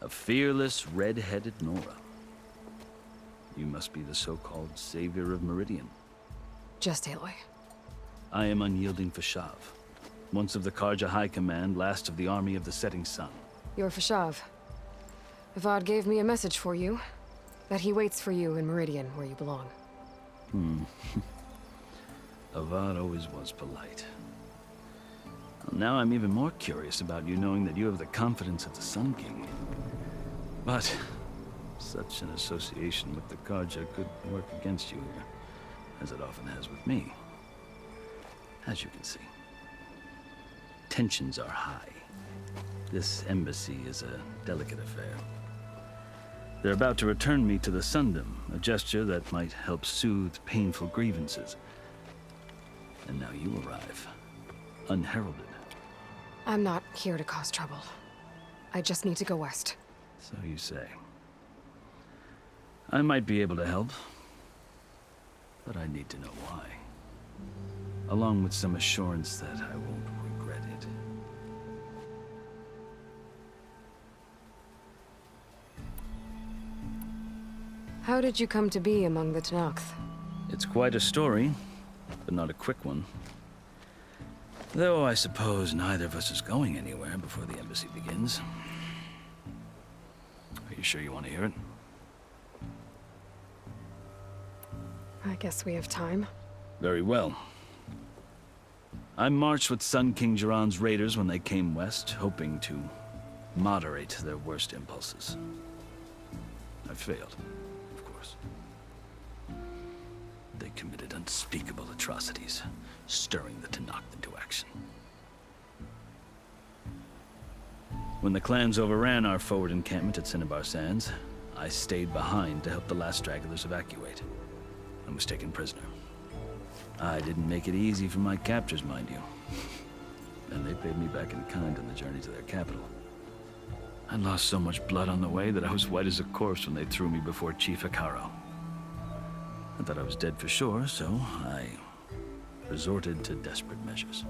A fearless, red-headed Nora. You must be the so-called savior of Meridian. Just Aloy. I am Unyielding Fashav, once of the Karja High Command, last of the army of the Setting Sun. You're Fashav. Avad gave me a message for you. That he waits for you in Meridian, where you belong. Avad always was polite. Well, now I'm even more curious about you knowing that you have the confidence of the Sun King. But such an association with the Karja could work against you here, as it often has with me. As you can see, tensions are high. This embassy is a delicate affair. They're about to return me to the Sundom, a gesture that might help soothe painful grievances. And now you arrive, unheralded. I'm not here to cause trouble. I just need to go west. So you say. I might be able to help, but I need to know why. Along with some assurance that I won't regret it. How did you come to be among the Tenakth? It's quite a story, but not a quick one. Though I suppose neither of us is going anywhere before the embassy begins. Are you sure you want to hear it? I guess we have time. Very well. I marched with Sun King Jiran's raiders when they came west, hoping to moderate their worst impulses. I failed, of course. They committed unspeakable atrocities, stirring the Tenakth into action. When the clans overran our forward encampment at Cinnabar Sands, I stayed behind to help the last stragglers evacuate, and was taken prisoner. I didn't make it easy for my captors, mind you. And they paid me back in kind on the journey to their capital. I lost so much blood on the way that I was white as a corpse when they threw me before Chief Hekaro. I thought I was dead for sure, so I resorted to desperate measures.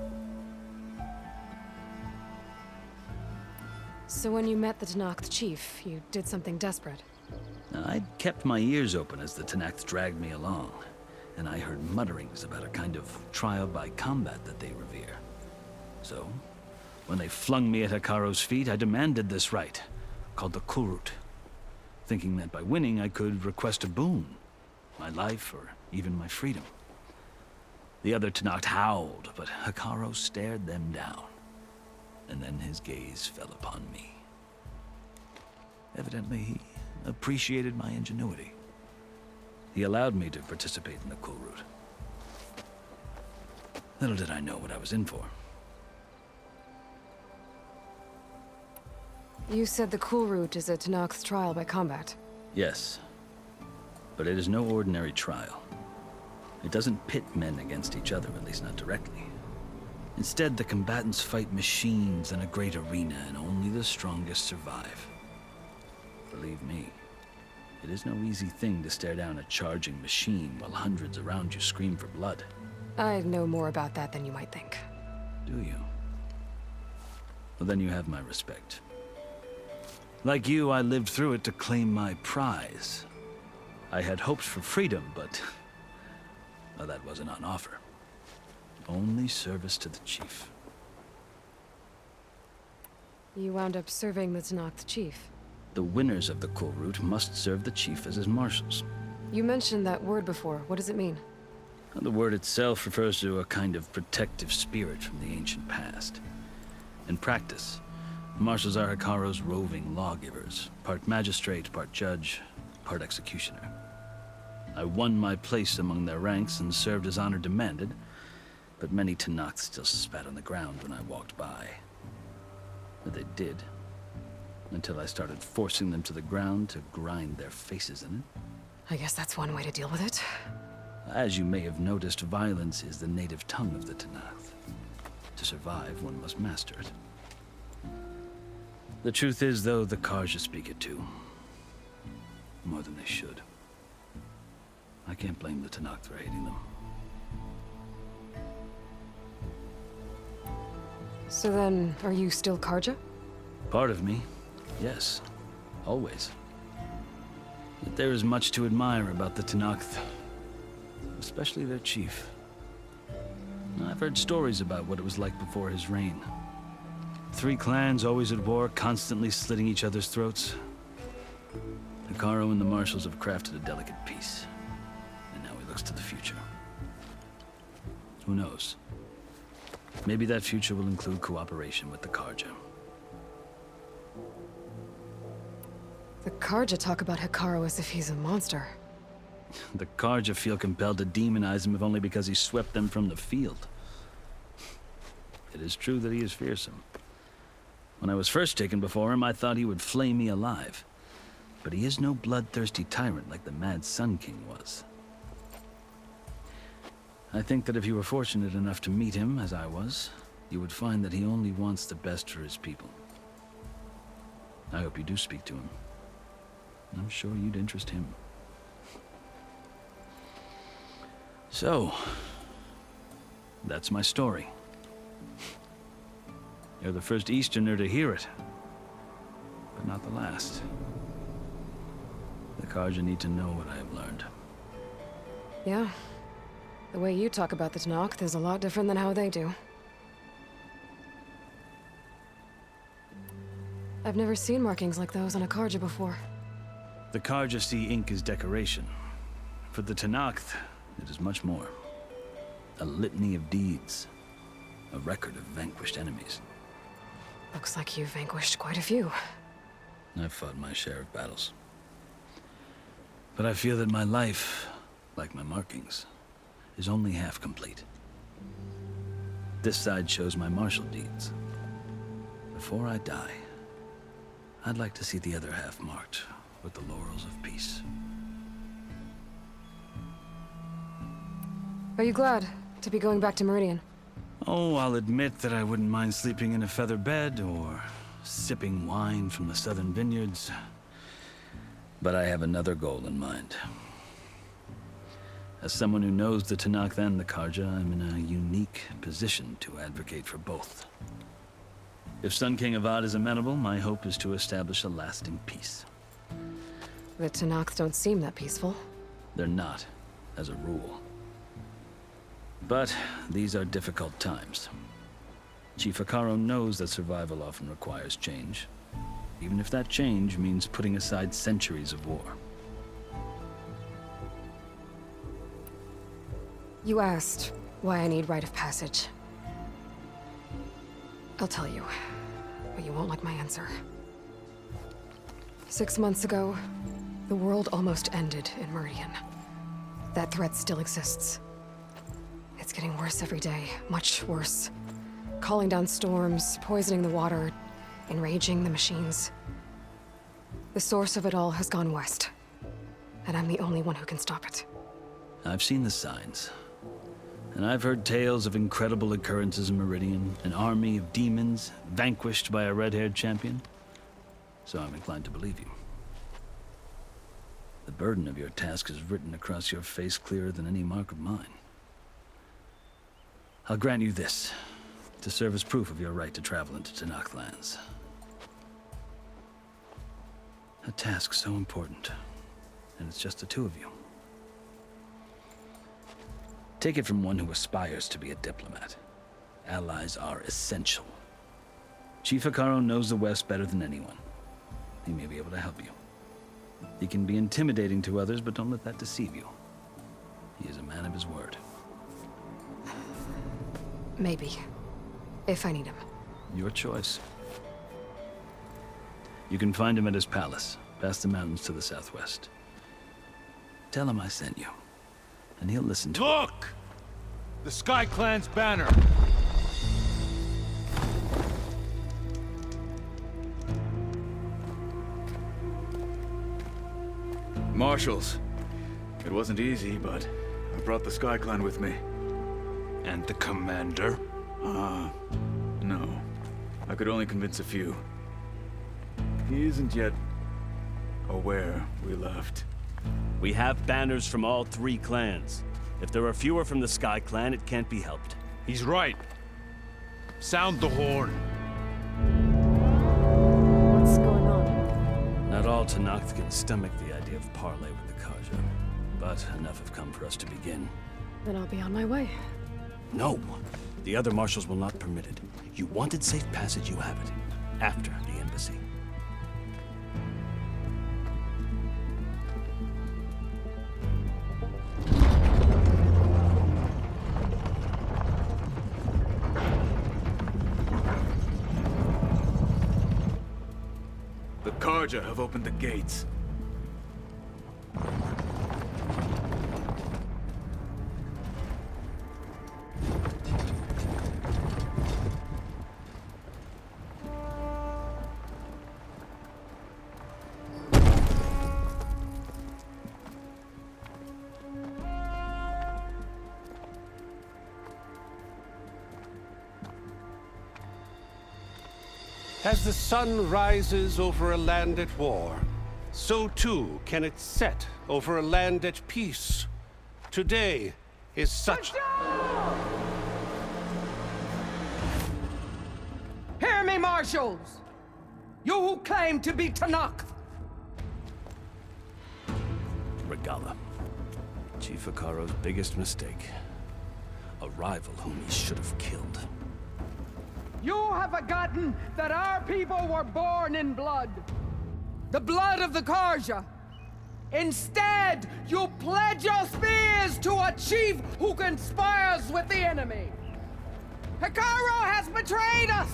So when you met the Tenakth chief, you did something desperate? I'd kept my ears open as the Tenakth dragged me along, and I heard mutterings about a kind of trial by combat that they revere. So, when they flung me at Hekaro's feet, I demanded this right, called the Kulrut, thinking that by winning I could request a boon, my life or even my freedom. The other Tenakth howled, but Hekaro stared them down, and then his gaze fell upon me. Evidently, he appreciated my ingenuity. He allowed me to participate in the Kulrut. Little did I know what I was in for. You said the Kulrut is a Tenakth trial by combat. Yes, but it is no ordinary trial. It doesn't pit men against each other, at least not directly. Instead, the combatants fight machines in a great arena, and only the strongest survive. Believe me, it is no easy thing to stare down a charging machine while hundreds around you scream for blood. I know more about that than you might think. Do you? Well, then you have my respect. Like you, I lived through it to claim my prize. I had hopes for freedom, but well, that wasn't on offer. Only service to the chief. You wound up serving the Tenakth chief. The winners of the Kulrut must serve the chief as his marshals. You mentioned that word before. What does it mean? The word itself refers to a kind of protective spirit from the ancient past. In practice, marshals are Hekaro's roving lawgivers, part magistrate, part judge, part executioner. I won my place among their ranks and served as honor demanded, but many Tenakth still spat on the ground when I walked by. But they did, until I started forcing them to the ground to grind their faces in it. I guess that's one way to deal with it. As you may have noticed, violence is the native tongue of the Tenakth. To survive, one must master it. The truth is, though, the Karja speak it too. More than they should. I can't blame the Tenakth for hating them. So then, are you still Karja? Part of me, yes. always. Yet there is much to admire about the Tenakth, especially their chief. I've heard stories about what it was like before his reign. 3 clans always at war, constantly slitting each other's throats. Hekarro and the Marshals have crafted a delicate peace, and now he looks to the future. Who knows? Maybe that future will include cooperation with the Karja. The Karja talk about Hekarro as if he's a monster. The Karja feel compelled to demonize him if only because he swept them from the field. It is true that he is fearsome. When I was first taken before him, I thought he would flay me alive. But he is no bloodthirsty tyrant like the Mad Sun King was. I think that if you were fortunate enough to meet him, as I was, you would find that he only wants the best for his people. I hope you do speak to him. I'm sure you'd interest him. So, that's my story. You're the first Easterner to hear it, but not the last. The Karja need to know what I have learned. Yeah. The way you talk about the Tenakth is a lot different than how they do. I've never seen markings like those on a Karja before. The Karja see ink as decoration. For the Tenakth, it is much more. A litany of deeds. A record of vanquished enemies. Looks like you've vanquished quite a few. I've fought my share of battles. But I feel that my life, like my markings, is only half complete. This side shows my martial deeds. Before I die, I'd like to see the other half marked with the laurels of peace. Are you glad to be going back to Meridian? Oh, I'll admit that I wouldn't mind sleeping in a feather bed or sipping wine from the southern vineyards. But I have another goal in mind. As someone who knows the Tenakth and the Karja, I'm in a unique position to advocate for both. If Sun King Avad is amenable, my hope is to establish a lasting peace. The Tenakth don't seem that peaceful. They're not, as a rule. But these are difficult times. Chief Hekarro knows that survival often requires change, even if that change means putting aside centuries of war. You asked why I need rite of passage. I'll tell you, but you won't like my answer. 6 months ago, the world almost ended in Meridian. That threat still exists. It's getting worse every day, much worse. Calling down storms, poisoning the water, enraging the machines. The source of it all has gone west, and I'm the only one who can stop it. I've seen the signs. And I've heard tales of incredible occurrences in Meridian, an army of demons vanquished by a red-haired champion. So I'm inclined to believe you. The burden of your task is written across your face clearer than any mark of mine. I'll grant you this, to serve as proof of your right to travel into Tenakth lands. A task so important, and it's just the two of you. Take it from one who aspires to be a diplomat. Allies are essential. Chief Hekarro knows the West better than anyone. He may be able to help you. He can be intimidating to others, but don't let that deceive you. He is a man of his word. Maybe. If I need him. Your choice. You can find him at his palace, past the mountains to the southwest. Tell him I sent you, and he'll listen to it. Look! The Sky Clan's banner! Marshals. It wasn't easy, but I brought the Sky Clan with me. And the commander? No. I could only convince a few. He isn't yet aware we left. We have banners from all 3 clans. If there are fewer from the Sky Clan, it can't be helped. He's right. Sound the horn. What's going on? Not all Tenakth can stomach the idea of parley with the Karja. But enough have come for us to begin. Then I'll be on my way. No! The other marshals will not permit it. You wanted safe passage, you have it. After the embassy. The Karja have opened the gates. As the sun rises over a land at war, so too can it set over a land at peace. Today is such... Hear me, marshals! You who claim to be Tenakth! Regala. Chief Hikaro's biggest mistake. A rival whom he should have killed. You have forgotten that our people were born in blood. The blood of the Karja. Instead, you pledge your spears to a chief who conspires with the enemy. Hikaro has betrayed us!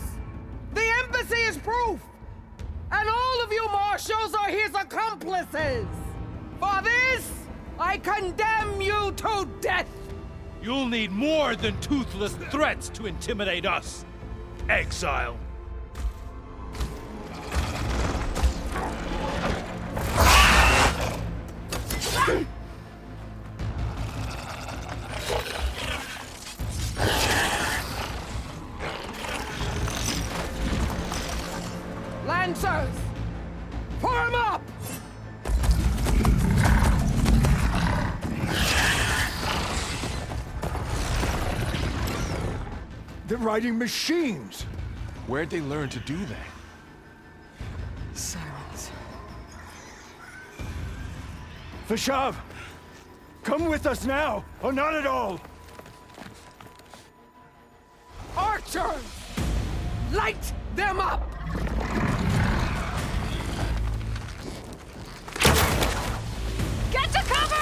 The embassy is proof! And all of you marshals are his accomplices! For this, I condemn you to death! You'll need more than toothless threats to intimidate us. Exile. Lancers! Form up! They're riding machines! Where'd they learn to do that? Silence. Vashav! Come with us now, or not at all! Archers! Light them up! Get to cover!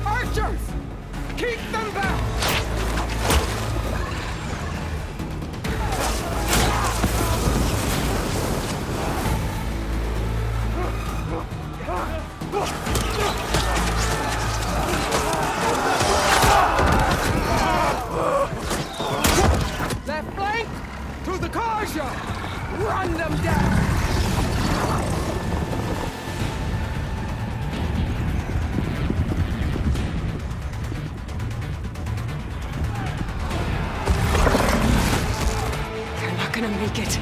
Archers! Keep them back! Left flank! To the Karja! Run them down! They're not gonna make it.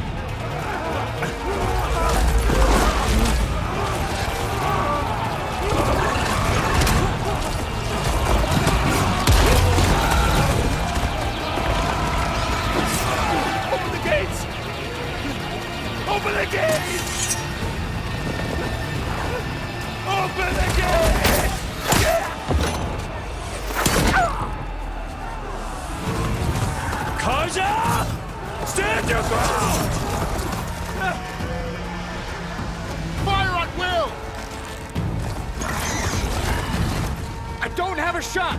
Open the gates! Open the gates! Open the gates! Karja! Stand your ground! Fire at will! I don't have a shot!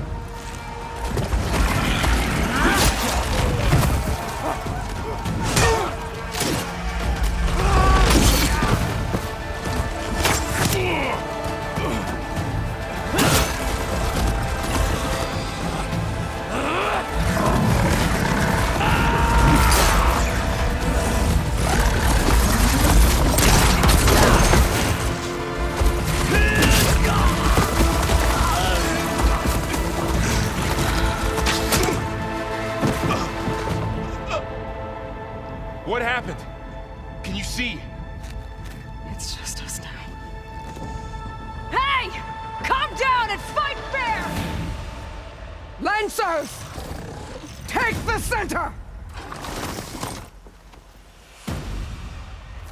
Fencers! Take the center!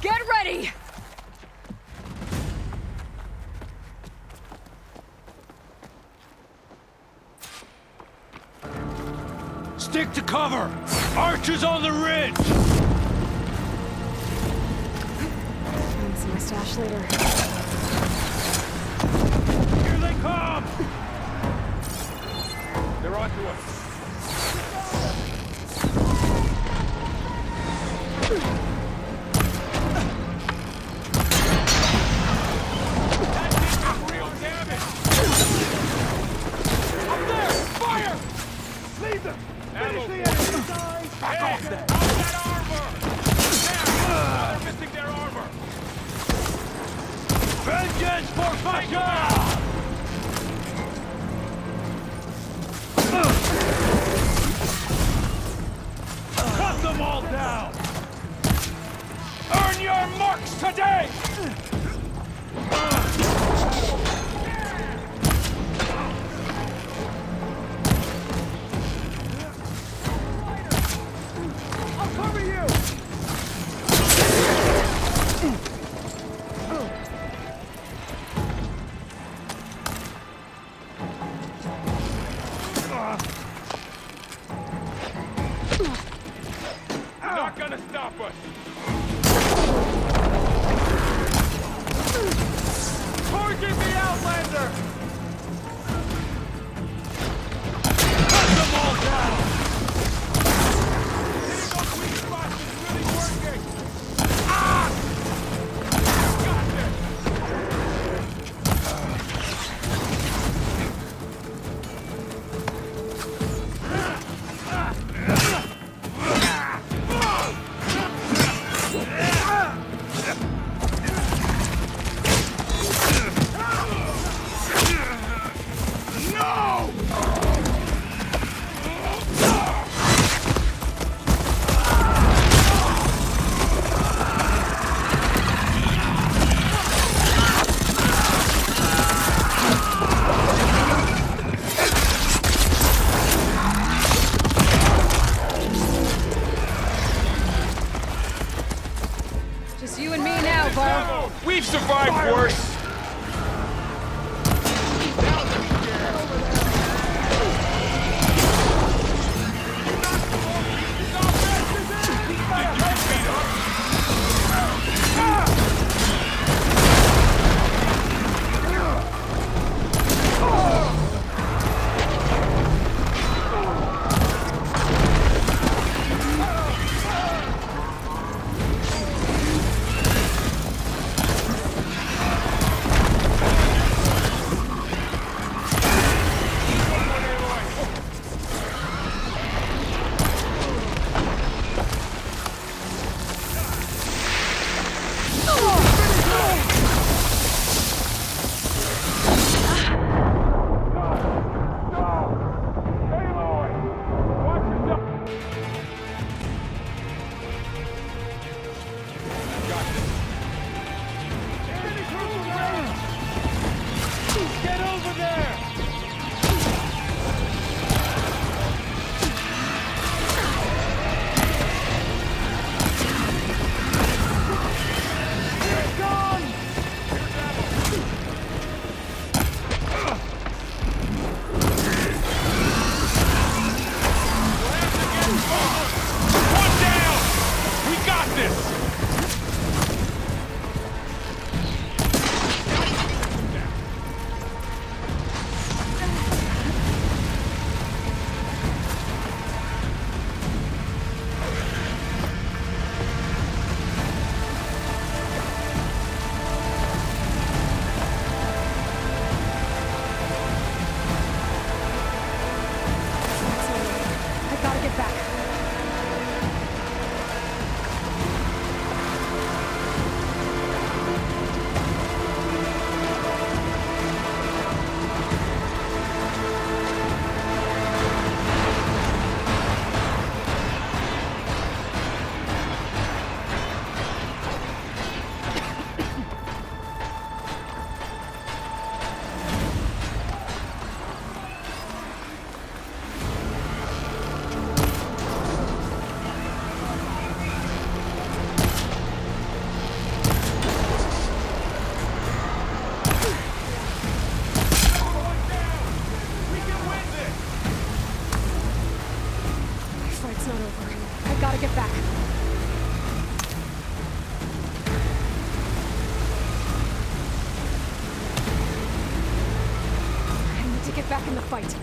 Get ready! Stick to cover! Archers on the ridge! That's my stash later. Here they come! They're onto us. Vengeance for Fasha! Cut them all down! Earn your marks today! I'll cover you! Not gonna stop us! Target the Outlander! Cut them all down! Hitting those weak spots is really working! Ah! Got this! Just you and me now, Bar. We've survived worse! back in the fight.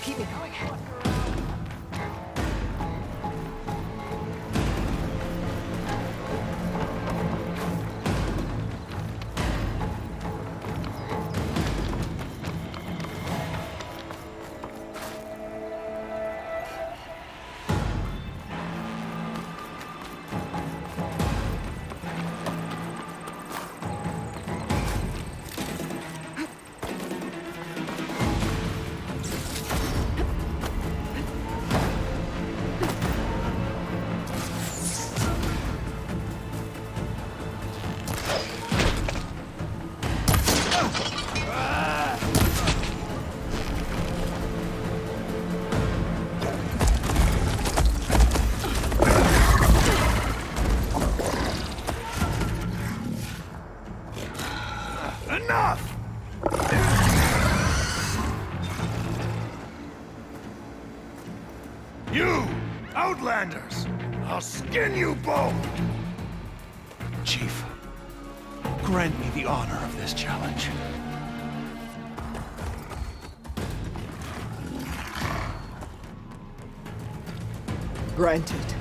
Keep me going. Enough! You, Outlanders! I'll skin you both! Chief, grant me the honor of this challenge. Granted.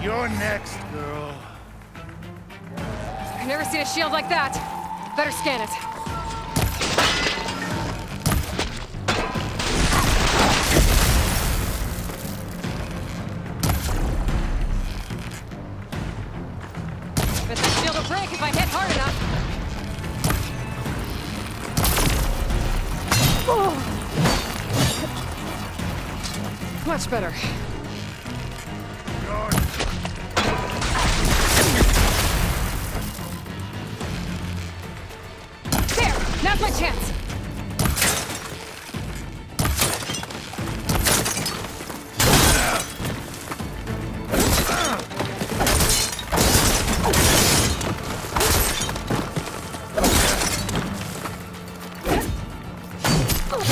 You're next, girl. I've never seen a shield like that. Better scan it. Bet that shield will break if I hit hard enough. Much better. There! Now's my chance!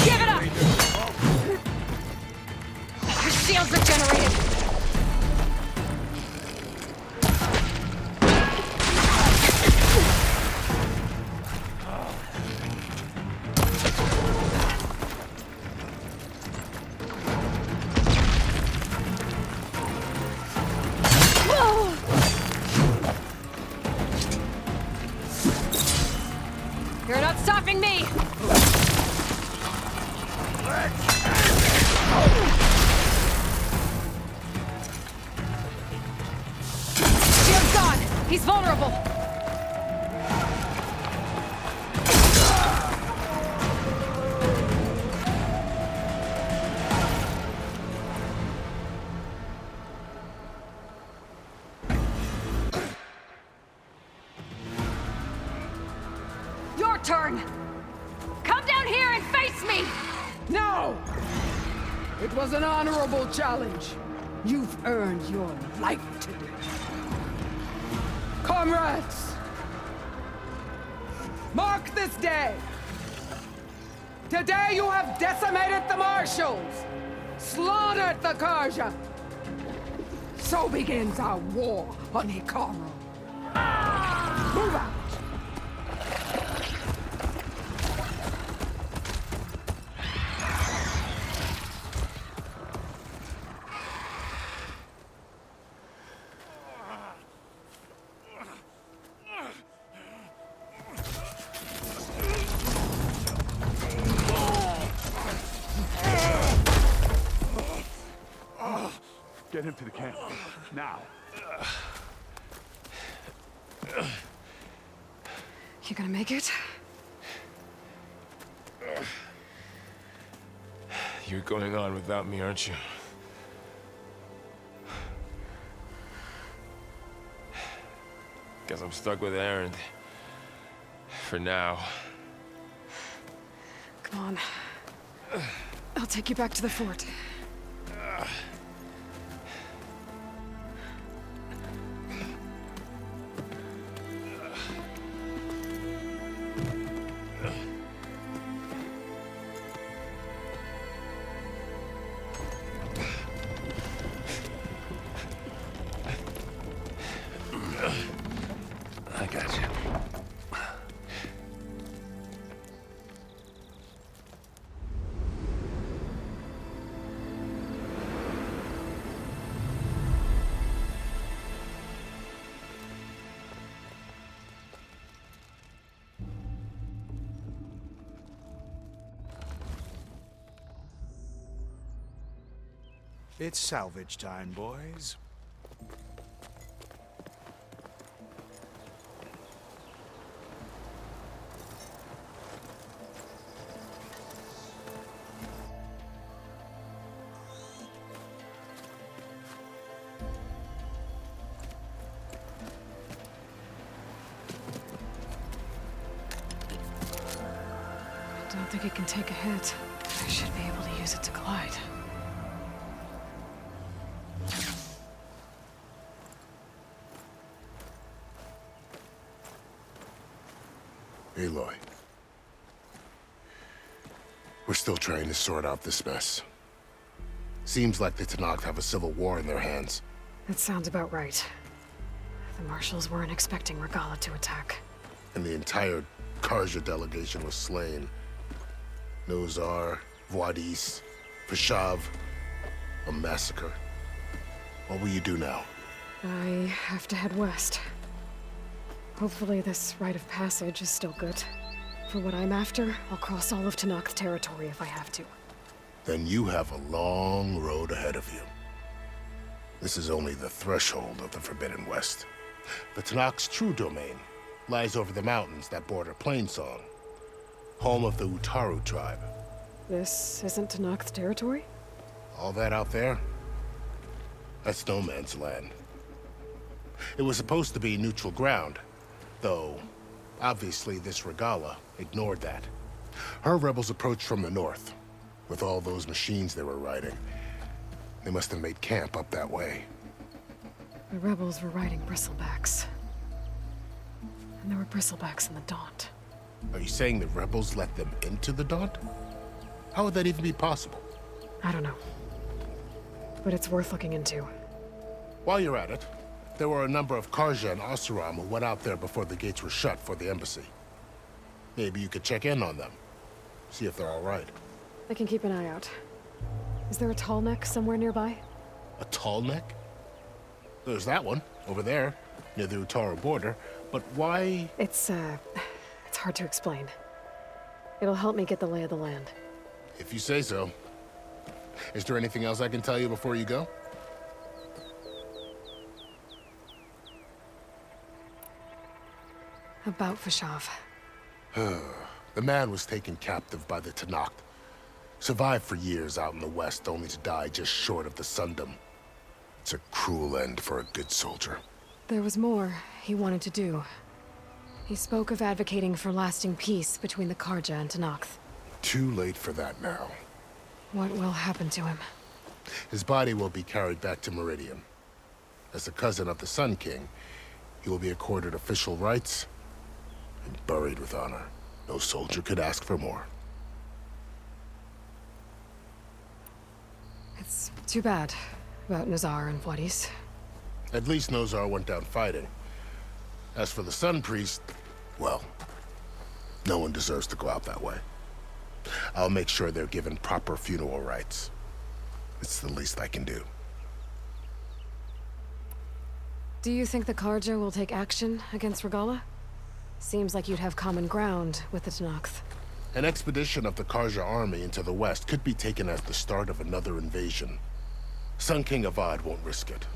Give it up! Your shield's regenerated! You're not stopping me! Shield's gone! He's vulnerable! Your turn! Come down here and face me! No! It was an honorable challenge. You've earned your life today. Comrades! Mark this day! Today you have decimated the Marshals! Slaughtered the Karja! So begins our war on Hikaru. Move out! Get him to the camp. Now. You gonna make it? You're going on without me, aren't you? Guess I'm stuck with Aaron. For now. Come on. I'll take you back to the fort. I got you. It's salvage time, boys. I don't think it can take a hit. I should be able to use it to glide. Aloy. We're still trying to sort out this mess. Seems like the Tenakth have a civil war in their hands. That sounds about right. The Marshals weren't expecting Regala to attack. And the entire Karja delegation was slain. Nozar, Voidis, Peshav. A massacre. What will you do now? I have to head west. Hopefully this rite of passage is still good. For what I'm after, I'll cross all of Tenakth territory if I have to. Then you have a long road ahead of you. This is only the threshold of the Forbidden West. The Tenakth's true domain lies over the mountains that border Plainsong, home of the Utaru tribe. This isn't Tenakth territory? All that out there? That's no man's land. It was supposed to be neutral ground, though obviously this Regala ignored that. Her rebels approached from the north, with all those machines they were riding. They must have made camp up that way. The rebels were riding bristlebacks. And there were bristlebacks in the Daunt. Are you saying the rebels let them into the Daunt? How would that even be possible? I don't know. But it's worth looking into. While you're at it, there were a number of Karja and Oseram who went out there before the gates were shut for the embassy. Maybe you could check in on them. See if they're all right. I can keep an eye out. Is there a tall neck somewhere nearby? A tall neck? There's that one, over there, near the Utaru border. But why... It's hard to explain. It'll help me get the lay of the land. If you say so. Is there anything else I can tell you before you go? About Fashav. The man was taken captive by the Tanakh. Survived for years out in the west, only to die just short of the Sundom. It's a cruel end for a good soldier. There was more he wanted to do. He spoke of advocating for lasting peace between the Karja and Tanakh. Too late for that now. What will happen to him? His body will be carried back to Meridian. As a cousin of the Sun King, he will be accorded official rights and buried with honor. No soldier could ask for more. It's too bad about Nazar and Wadis. At least Nozar went down fighting. As for the Sun Priest, well, no one deserves to go out that way. I'll make sure they're given proper funeral rites. It's the least I can do. Do you think the Karja will take action against Regala? Seems like you'd have common ground with the Tanakh. An expedition of the Karja army into the west could be taken as the start of another invasion. Sun King Avad won't risk it.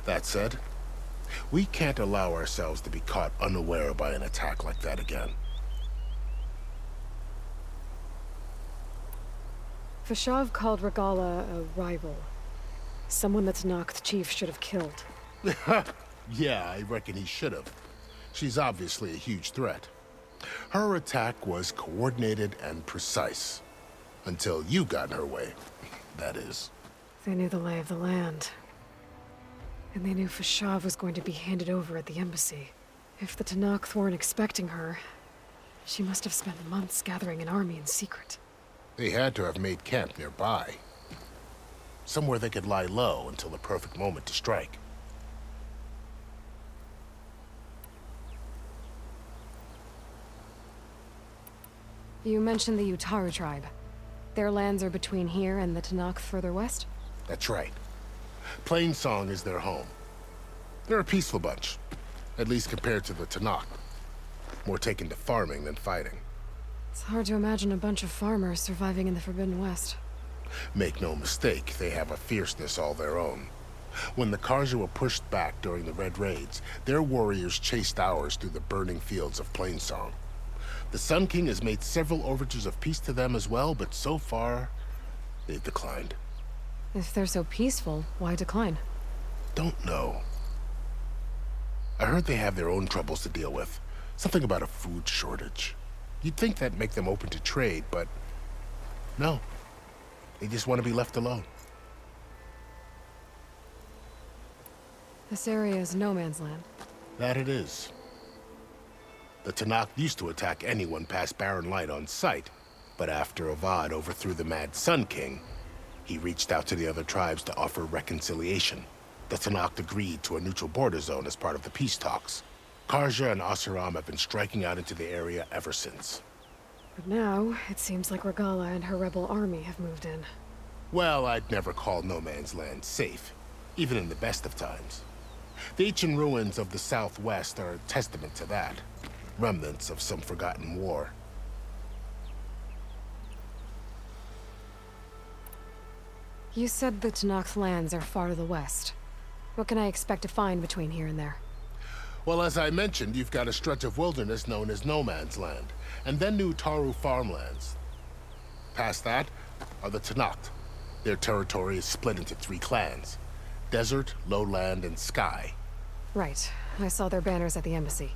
That said, we can't allow ourselves to be caught unaware by an attack like that again. Fashav called Regala a rival. Someone the Tanakh chief should have killed. Yeah, I reckon he should have. She's obviously a huge threat. Her attack was coordinated and precise. Until you got in her way, that is. They knew the lay of the land. And they knew Fashav was going to be handed over at the embassy. If the Tanakh weren't expecting her, she must have spent months gathering an army in secret. They had to have made camp nearby. Somewhere they could lie low until the perfect moment to strike. You mentioned the Utaru tribe. Their lands are between here and the Tanakh further west? That's right. Plainsong is their home. They're a peaceful bunch, at least compared to the Tanakh. More taken to farming than fighting. It's hard to imagine a bunch of farmers surviving in the Forbidden West. Make no mistake, they have a fierceness all their own. When the Karja were pushed back during the Red Raids, their warriors chased ours through the burning fields of Plainsong. The Sun King has made several overtures of peace to them as well, but so far, they've declined. If they're so peaceful, why decline? Don't know. I heard they have their own troubles to deal with. Something about a food shortage. You'd think that'd make them open to trade, but no. They just want to be left alone. This area is no man's land. That it is. The Tanakh used to attack anyone past Barren Light on sight, but after Avad overthrew the Mad Sun King, he reached out to the other tribes to offer reconciliation. The Tanakh agreed to a neutral border zone as part of the peace talks. Karja and Asuram have been striking out into the area ever since. But now, it seems like Regala and her rebel army have moved in. Well, I'd never call no man's land safe, even in the best of times. The ancient ruins of the Southwest are a testament to that. Remnants of some forgotten war. You said the Tanakh's lands are far to the west. What can I expect to find between here and there? Well, as I mentioned, you've got a stretch of wilderness known as No Man's Land, and then New Taru farmlands. Past that are the Tanakh. Their territory is split into 3 clans: Desert, Lowland, and Sky. Right. I saw their banners at the embassy.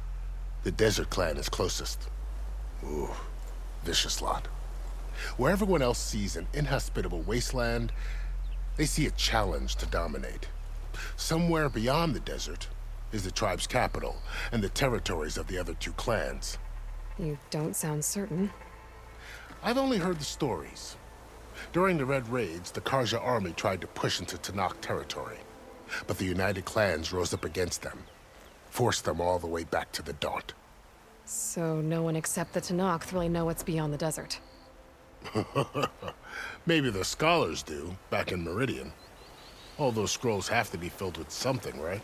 The Desert clan is closest. Ooh, vicious lot. Where everyone else sees an inhospitable wasteland, they see a challenge to dominate. Somewhere beyond the desert is the tribe's capital and the territories of the other 2 clans. You don't sound certain. I've only heard the stories. During the Red Raids, the Karja army tried to push into Tanakh territory, but the United Clans rose up against them, forced them all the way back to the Daunt. So no one except the Tanakh really know what's beyond the desert. Maybe the scholars do, back in Meridian. All those scrolls have to be filled with something, right?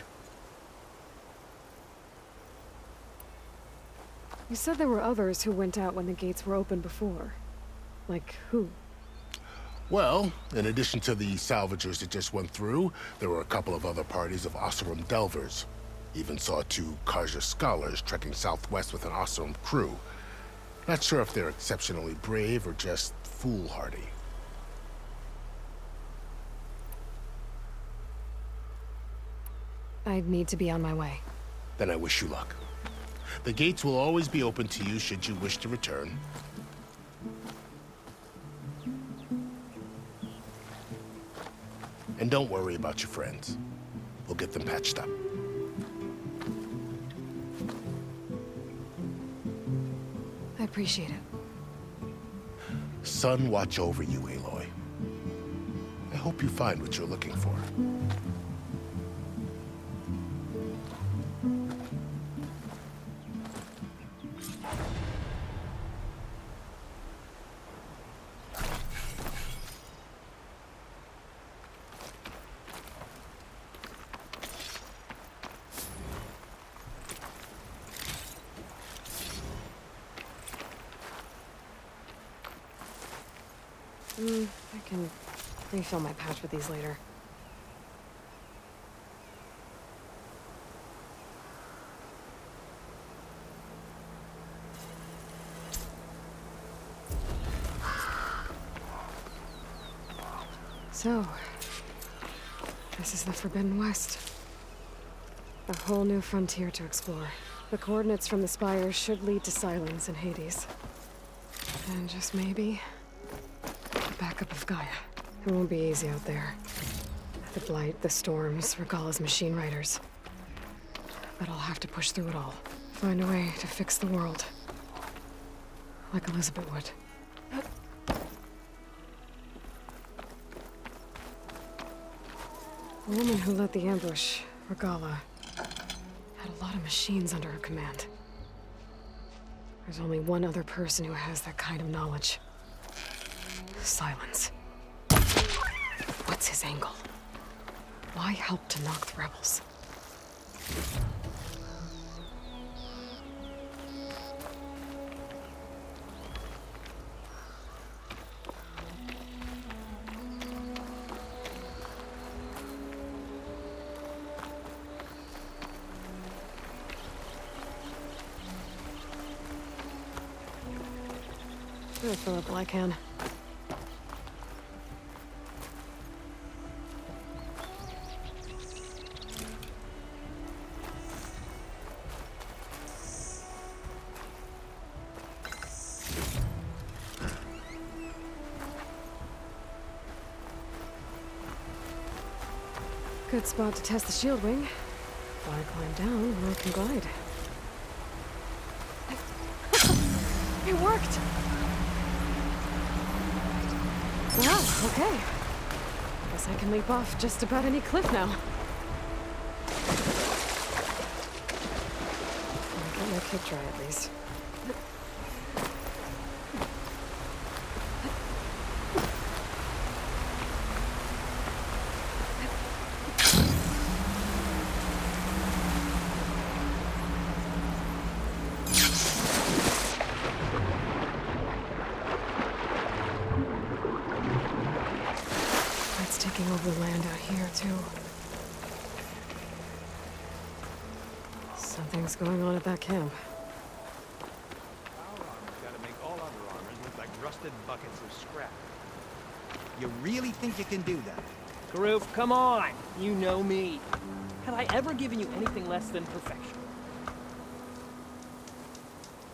You said there were others who went out when the gates were open before. Like who? Well, in addition to the salvagers that just went through, there were a couple of other parties of Oseram delvers. Even saw 2 Karja scholars trekking southwest with an Oseram crew. Not sure if they're exceptionally brave or just foolhardy. I'd need to be on my way. Then I wish you luck. The gates will always be open to you should you wish to return. And don't worry about your friends. We'll get them patched up. I appreciate it. Sun watch over you, Aloy. I hope you find what you're looking for. I can refill my pouch with these later. So, this is the Forbidden West. A whole new frontier to explore. The coordinates from the spires should lead to Silence and Hades. And just maybe, the backup of Gaia. It won't be easy out there. The Blight, the Storms, Regalla's machine riders. But I'll have to push through it all. Find a way to fix the world. Like Elizabeth would. The woman who led the ambush, Regalla, had a lot of machines under her command. There's only one other person who has that kind of knowledge. Silence. What's his angle? Why help to knock the rebels? I'll fill up all I can. Good spot to test the shield wing. If I climb down, I can glide. It worked! Wow, okay. Guess I can leap off just about any cliff now. I'll get my kick dry at least. Taking over the land out here, too. Something's going on at that camp. Our armor's gotta make all other armors look like rusted buckets of scrap. You really think you can do that? Karoof, come on! You know me. Have I ever given you anything less than perfection?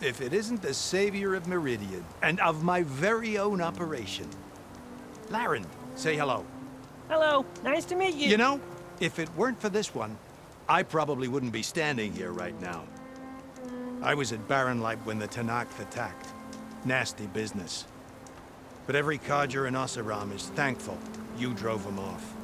If it isn't the savior of Meridian, and of my very own operation. Laren, say hello. Hello, nice to meet you. You know, if it weren't for this one, I probably wouldn't be standing here right now. I was at Barrenlight when the Tenakth attacked. Nasty business. But every codger in Oseram is thankful you drove them off.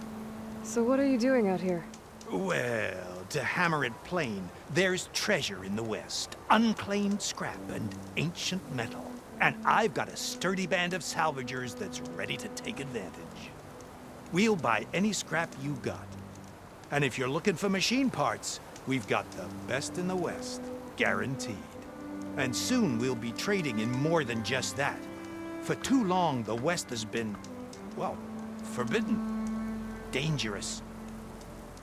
So what are you doing out here? Well, to hammer it plain, there's treasure in the West. Unclaimed scrap and ancient metal. And I've got a sturdy band of salvagers that's ready to take advantage. We'll buy any scrap you got. And if you're looking for machine parts, we've got the best in the West, guaranteed. And soon we'll be trading in more than just that. For too long, the West has been, well, forbidden. Dangerous.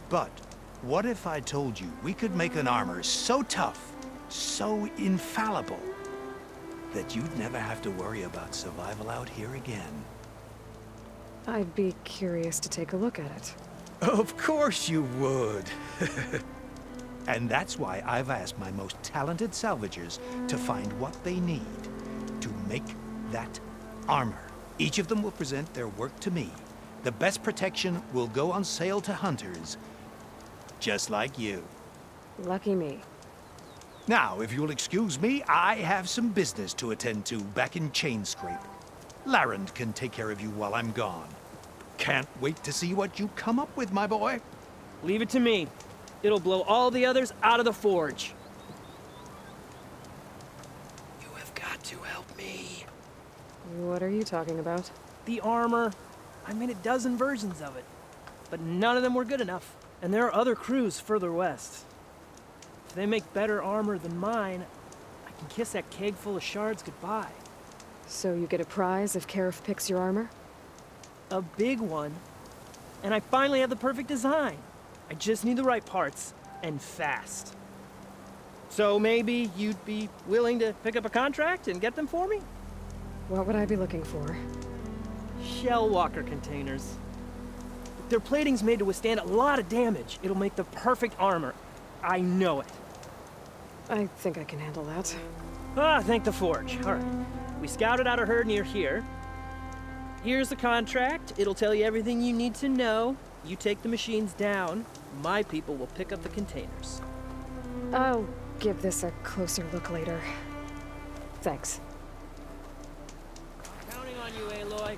But what if I told you we could make an armor so tough, so infallible, that you'd never have to worry about survival out here again? I'd be curious to take a look at it. Of course you would. And that's why I've asked my most talented salvagers to find what they need to make that armor. Each of them will present their work to me. The best protection will go on sale to hunters, just like you. Lucky me. Now, if you'll excuse me, I have some business to attend to back in Chainscrape. Larend can take care of you while I'm gone. Can't wait to see what you come up with, my boy. Leave it to me. It'll blow all the others out of the forge. You have got to help me. What are you talking about? The armor. I made a dozen versions of it, but none of them were good enough. And there are other crews further west. If they make better armor than mine, I can kiss that keg full of shards goodbye. So you get a prize if Karif picks your armor? A big one. And I finally have the perfect design. I just need the right parts, and fast. So maybe you'd be willing to pick up a contract and get them for me? What would I be looking for? Shell walker containers. Their plating's made to withstand a lot of damage. It'll make the perfect armor. I know it. I think I can handle that. Ah, thank the forge. All right. We scouted out a herd near here. Here's the contract. It'll tell you everything you need to know. You take the machines down. My people will pick up the containers. I'll give this a closer look later. Thanks. Counting on you, Aloy.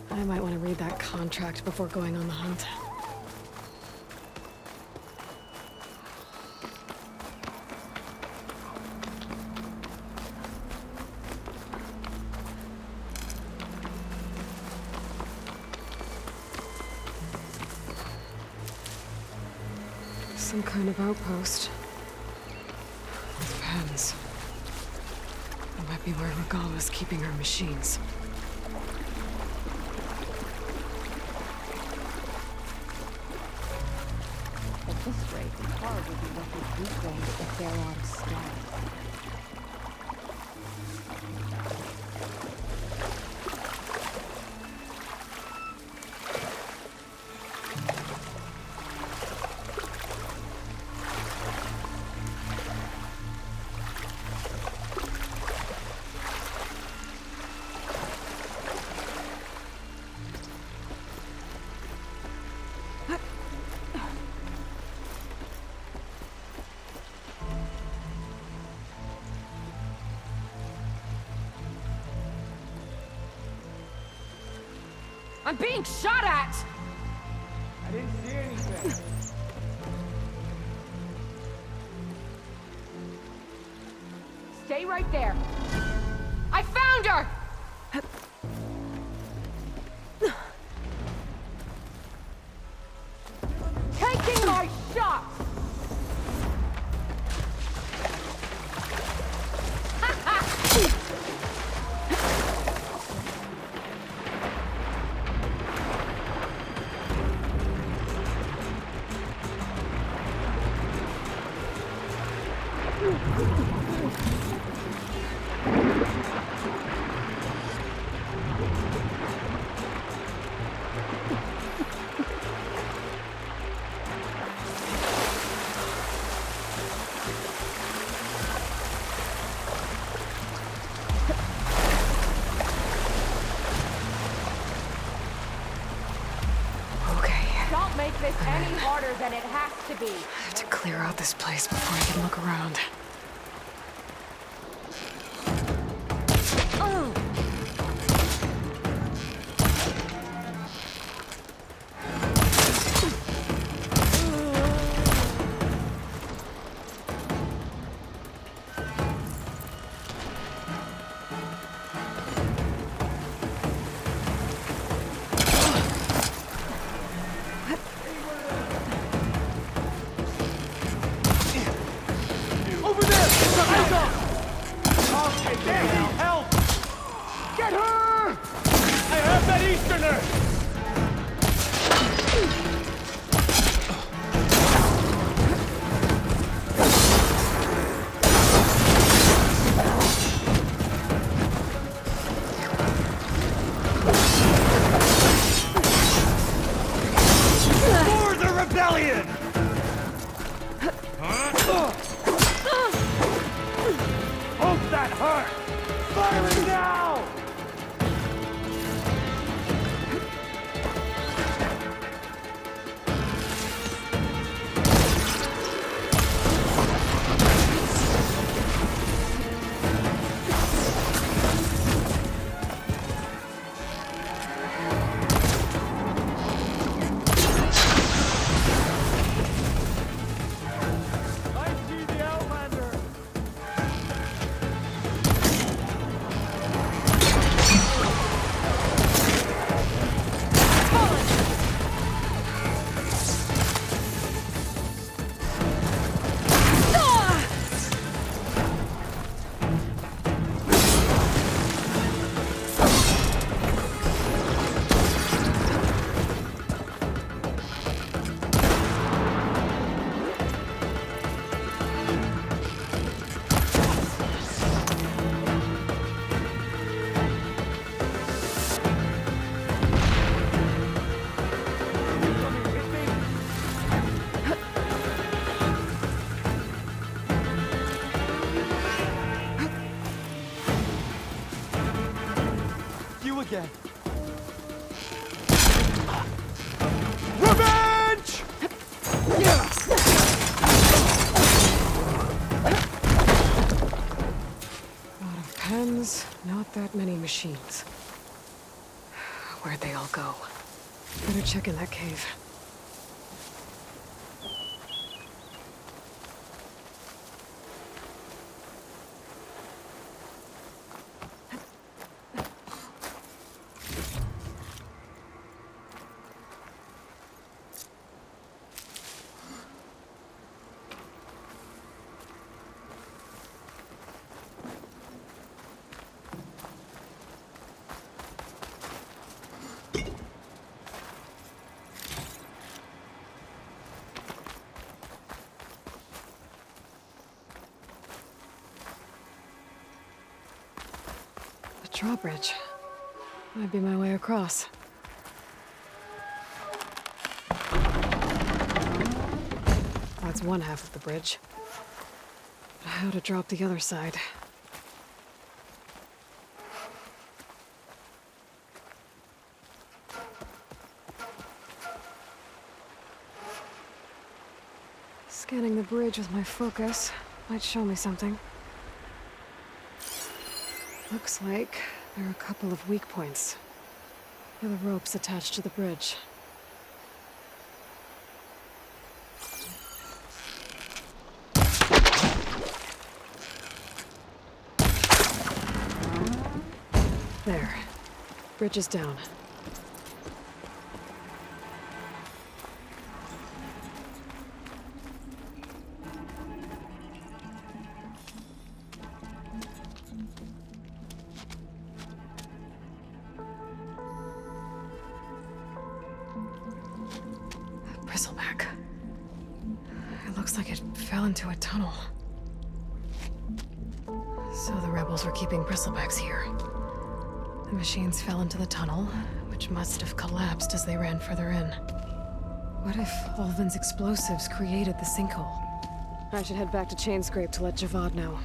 I might want to read that contract before going on the hunt. Some kind of outpost. With pens. And weapons. be where Regala's keeping her machines. At this rate, the car will be roughly weakened if they're on staff. I'm being shot at! I didn't see anything. Stay right there. I found her! Taking my shot! Don't make this any harder than it has to be. I have to clear out this place before I can look around. Help! Get her! I have that Easterner! For the rebellion! Hope that hurt! Firing now! I see the Outlander! You again. Revenge! A lot of pens, not that many machines. Where'd they all go? Better check in that cave. drawbridge. Might be my way across. That's one half of the bridge. But how to drop the other side? Scanning the bridge with my focus might show me something. Looks like there are a couple of weak points. There are the ropes attached to the bridge. There. Bridge is down. Bristleback. It looks like it fell into a tunnel. So the rebels were keeping bristlebacks here. The machines fell into the tunnel, which must have collapsed as they ran further in. What if Ulvin's explosives created the sinkhole? I should head back to Chainscrape to let Javad know.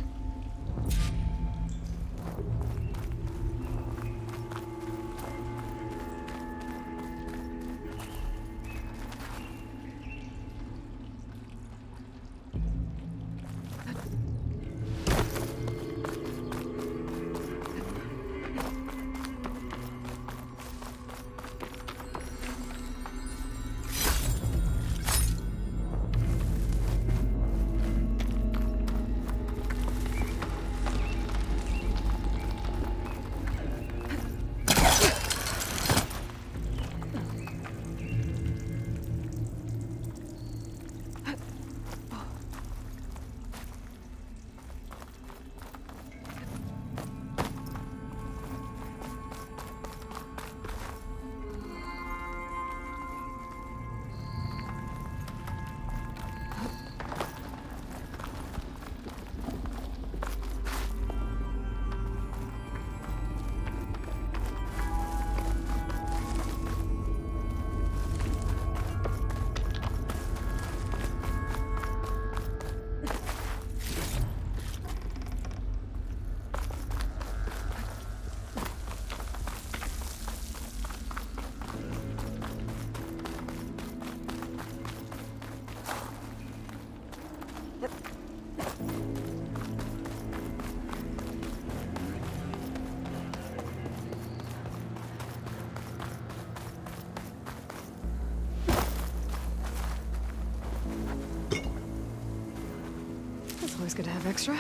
Always good to have extra.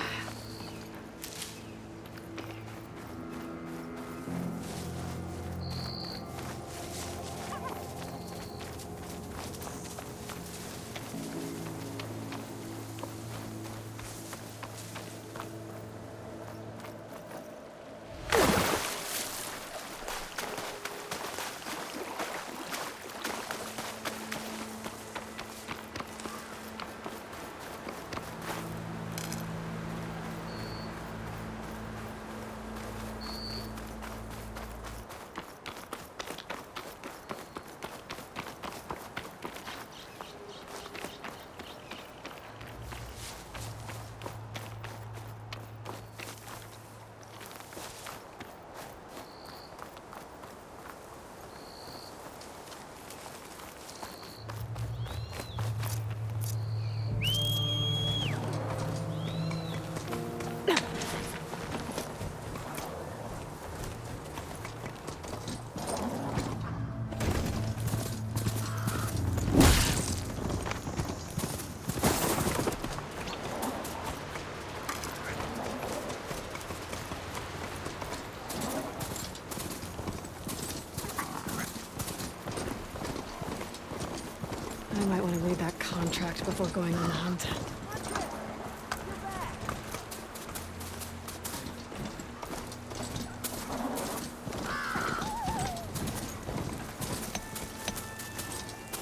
I might want to read that contract before going on the hunt.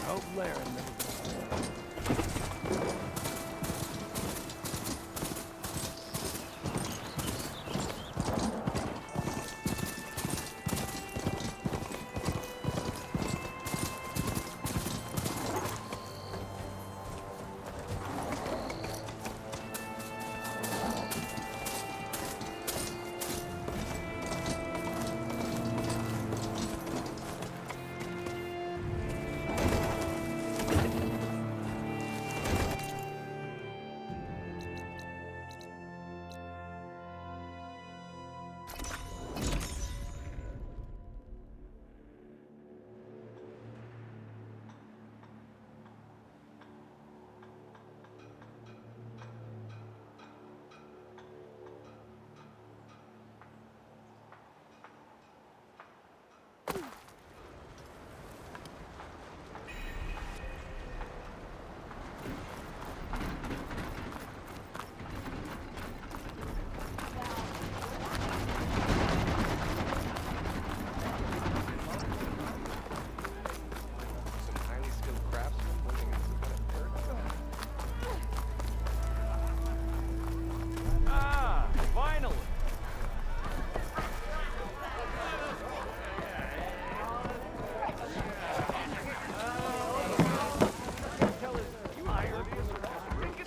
Oh, Larry.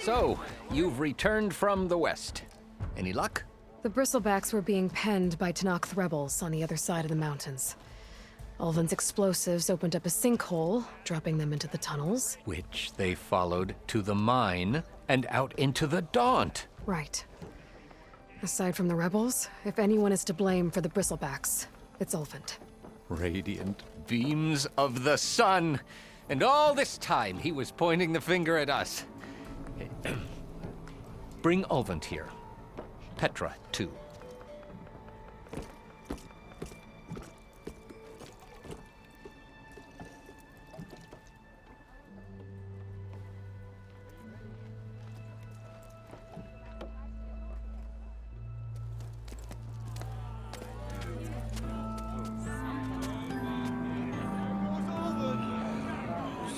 So, you've returned from the west. Any luck? The Bristlebacks were being penned by Tenakth rebels on the other side of the mountains. Ulvin's explosives opened up a sinkhole, dropping them into the tunnels. Which they followed to the mine and out into the Daunt. Right. Aside from the rebels, if anyone is to blame for the Bristlebacks, it's Ulvin. Radiant beams of the sun. And all this time he was pointing the finger at us. Bring Ulvin here. Petra, too.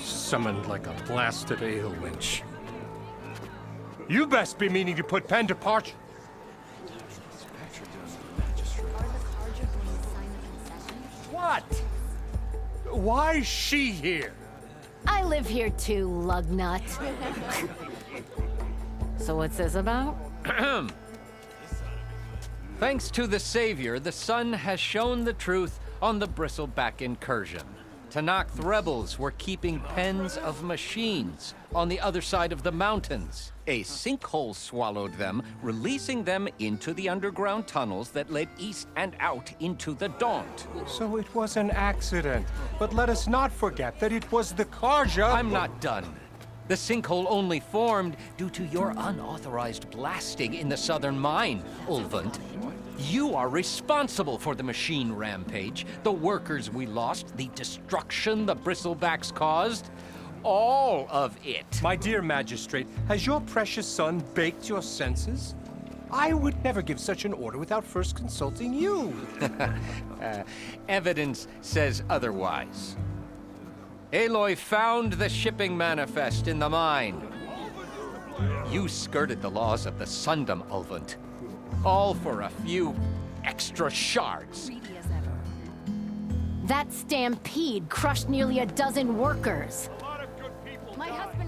Summoned like a blasted ale winch. You best be meaning to put pen to parch. What? Why's she here? I live here too, lugnut. So what's this about? Thanks to the Savior, the sun has shown the truth on the Bristleback incursion. Tenakth rebels were keeping pens of machines on the other side of the mountains. A sinkhole swallowed them, releasing them into the underground tunnels that led east and out into the Daunt. So it was an accident. But let us not forget that it was the Karja. I'm not done. The sinkhole only formed due to your unauthorized blasting in the southern mine, Ulvin. You are responsible for the machine rampage, the workers we lost, the destruction the Bristlebacks caused. All of it. My dear magistrate, has your precious son baked your senses? I would never give such an order without first consulting you. Evidence says otherwise. Aloy found the shipping manifest in the mine. You skirted the laws of the Sundom, Ulvin. All for a few extra shards. That stampede crushed nearly a dozen workers. My husband